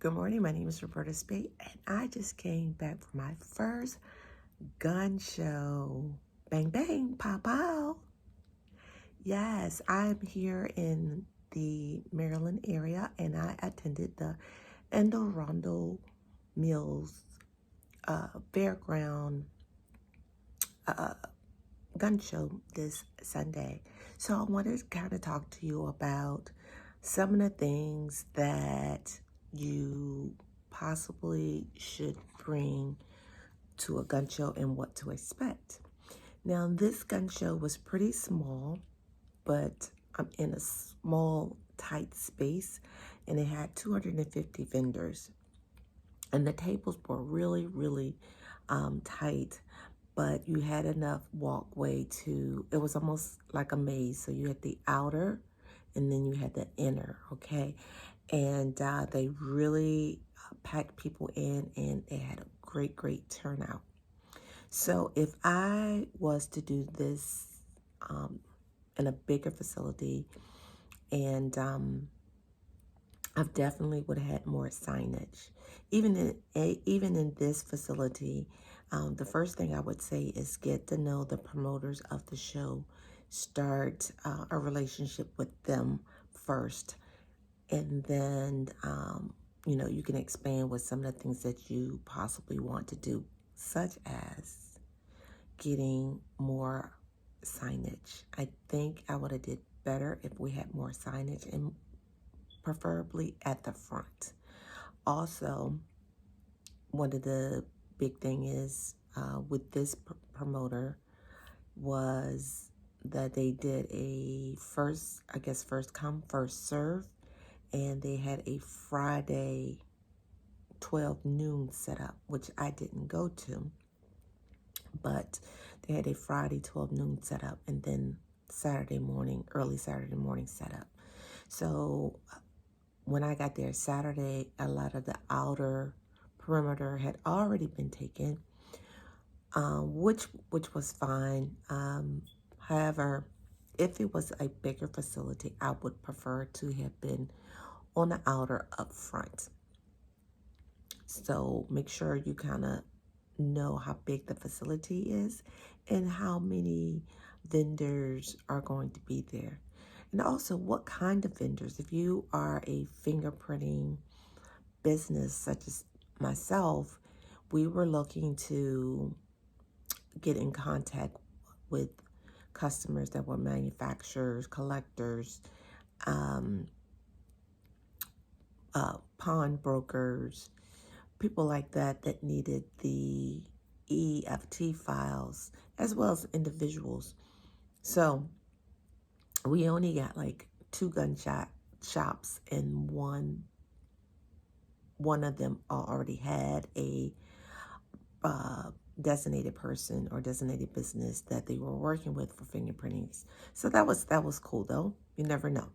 Good morning, my name is Roberta Spate, and I just came back from my first gun show. Bang, bang, pow, pow. Yes, I'm here in the Maryland area, and I attended the Endorondo Mills Fairground gun show this Sunday. So I wanted to kind of talk to you about some of the things that you possibly should bring to a gun show and what to expect. Now, this gun show was pretty small, but I'm in a small, tight space, and it had 250 vendors. And the tables were really, really tight, but you had enough walkway to, it was almost like a maze. So you had the outer, and then you had the inner, okay? And they really packed people in, and they had a great, great turnout. So if I was to do this in a bigger facility, and I definitely would have had more signage. Even in this facility, the first thing I would say is get to know the promoters of the show. Start a relationship with them first. And then, you can expand with some of the things that you possibly want to do, such as getting more signage. I think I would have did better if we had more signage, and preferably at the front. Also, one of the big thing is with this promoter was that they did a first come, first serve, and they had a Friday 12 noon set up, which I didn't go to, but they had a Friday 12 noon set up, and then early Saturday morning set up. So when I got there Saturday, a lot of the outer perimeter had already been taken, which was fine. However, if it was a bigger facility, I would prefer to have been on the outer up front. So make sure you kind of know how big the facility is and how many vendors are going to be there. And also what kind of vendors. If you are a fingerprinting business such as myself, we were looking to get in contact with customers that were manufacturers, collectors, pawnbrokers, people like that needed the EFT files, as well as individuals. So we only got like 2 gun shops, and one of them already had a designated person or designated business that they were working with for fingerprintings. So that was cool though. You never know.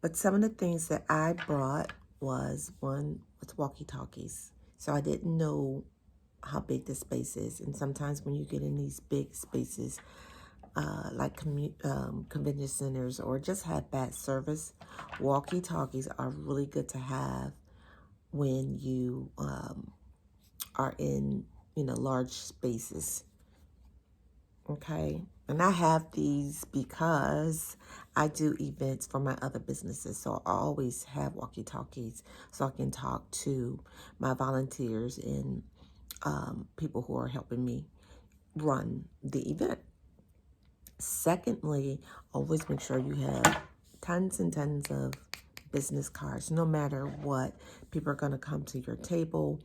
But some of the things that I brought was walkie-talkies. So I didn't know how big the space is. And sometimes when you get in these big spaces, like convention centers, or just have bad service, walkie-talkies are really good to have when you are in, large spaces. Okay. And I have these because I do events for my other businesses. So I always have walkie-talkies so I can talk to my volunteers and people who are helping me run the event. Secondly, always make sure you have tons and tons of business cards. No matter what, people are going to come to your table.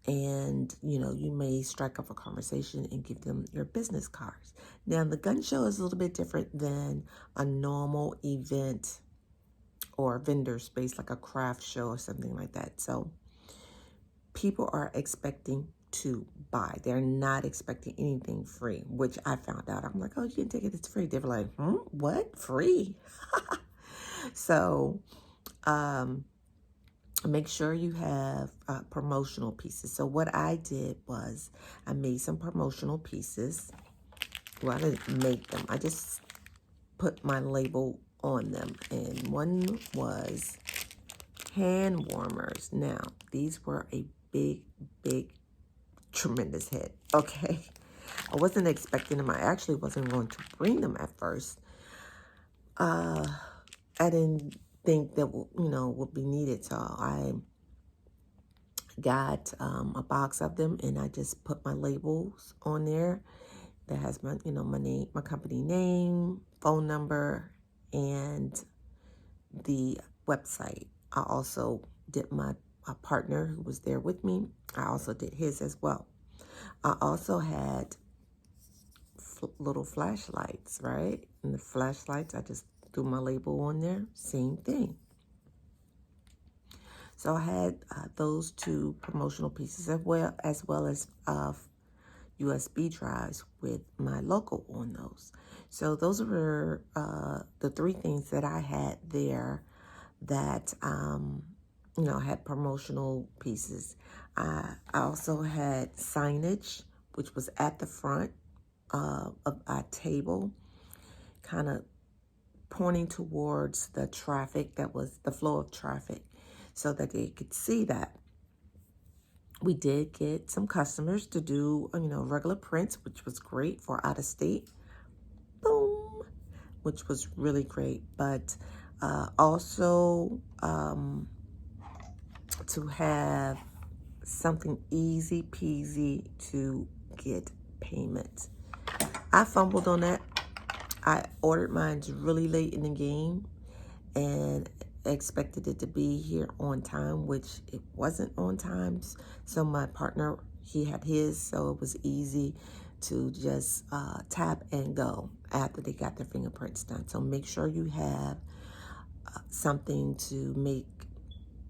And, you may strike up a conversation and give them your business cards. Now, the gun show is a little bit different than a normal event or vendor space, like a craft show or something like that. So people are expecting to buy. They're not expecting anything free, which I found out. I'm like, oh, you can take it, it's free. They were like, what? Free? So, make sure you have promotional pieces. So what I did was I made some promotional pieces. Well, I didn't make them. I just put my label on them, and one was hand warmers. Now, these were a big, big, tremendous hit, okay? I wasn't expecting them. I actually wasn't going to bring them at first. I didn't think that, would be needed, so I got a box of them, and I just put my labels on there that has my, my name, my company name, phone number, and the website. I also did my partner who was there with me. I also did his as well. I also had little flashlights, right? And the flashlights, I just threw my label on there. Same thing. So I had those two promotional pieces as well as USB drives with my logo on those. So those were the three things that I had there that had promotional pieces. I also had signage, which was at the front of our table, kind of pointing towards the traffic, that was the flow of traffic, so that they could see that. We did get some customers to do, regular prints, which was great for out of state. Boom, which was really great. But also to have something easy peasy to get payment. I fumbled on that. I ordered mine really late in the game and expected it to be here on time, which it wasn't on time. So my partner, he had his, so it was easy to just tap and go after they got their fingerprints done. So make sure you have something to make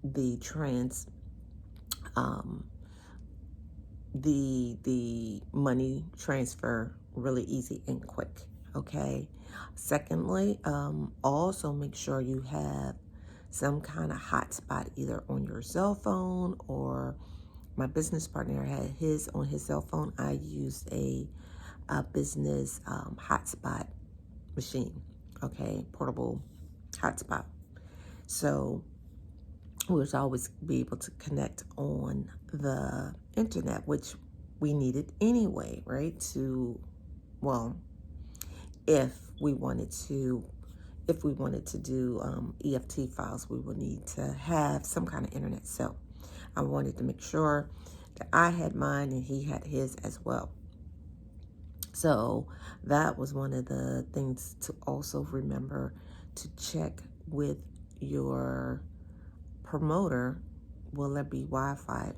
the the money transfer really easy and quick. Okay. Secondly, also make sure you have some kind of hotspot either on your cell phone, or my business partner had his on his cell phone. I used a business hotspot machine, okay, portable hotspot. So we would always be able to connect on the internet, which we needed anyway, right? If we wanted to do EFT files, we would need to have some kind of internet. So I wanted to make sure that I had mine and he had his as well. So that was one of the things to also remember, to check with your promoter. Will there be Wi-Fi,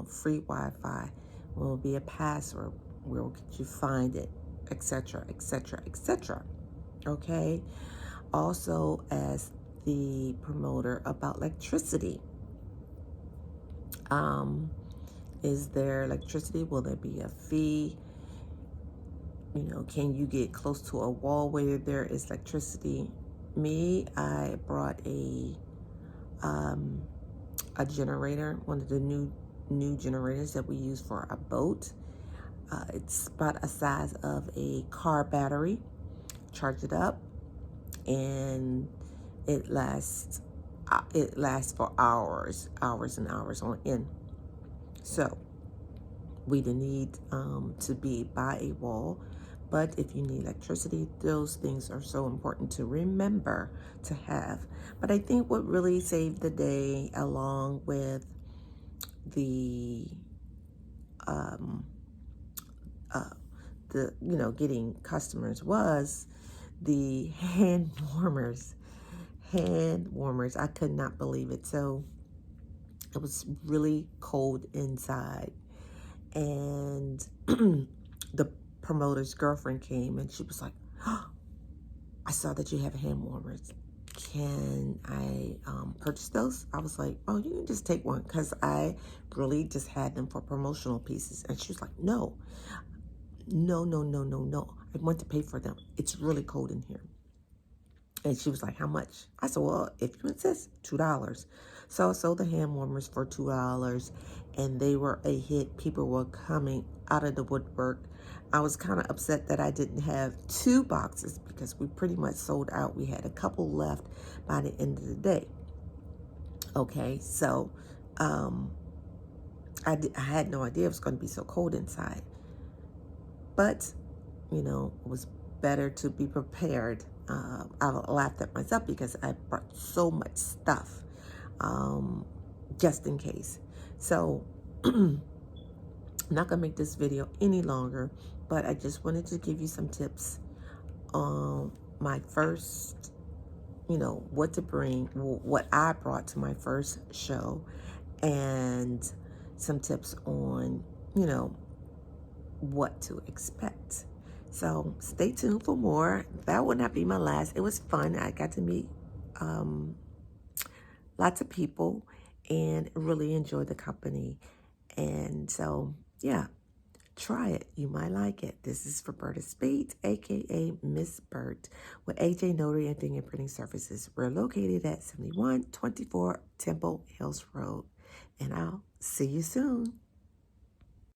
free Wi-Fi? Will it be a password? Where could you find it? Etc., etc., etc. Okay. Also, as the promoter, about electricity. Is there electricity? Will there be a fee? Can you get close to a wall where there is electricity? I brought a generator, one of the new generators that we use for a boat. It's about a size of a car battery. Charge it up, and it lasts for hours and hours on end. So we didn't need to be by a wall, but if you need electricity, those things are so important to remember to have. But I think what really saved the day, along with the getting customers, was the hand warmers. I could not believe it. So it was really cold inside, and the promoter's girlfriend came, and she was like, "Oh, I saw that you have hand warmers. Can I purchase those?" I was like, "Oh, you can just take one," because I really just had them for promotional pieces. And she was like, No. I want to pay for them. It's really cold in here. And she was like, "How much?" I said, "Well, if you insist, $2. So I sold the hand warmers for $2, and they were a hit. People were coming out of the woodwork I was kind of upset that I didn't have 2 boxes because we pretty much sold out. We had a couple left by the end of the day. Okay, so I had no idea it was going to be so cold inside. But, it was better to be prepared. I laughed at myself because I brought so much stuff just in case. So, I'm not going to make this video any longer, but I just wanted to give you some tips on my first, what to bring, what I brought to my first show, and some tips on, what to expect. So stay tuned for more. That would not be my last. It was fun. I got to meet lots of people and really enjoy the company. And so, yeah, try it. You might like it. This is for Berta Spade, aka Miss Bert, with AJ Notary and Fingerprinting Services. We're located at 7124 Temple Hills Road. And I'll see you soon.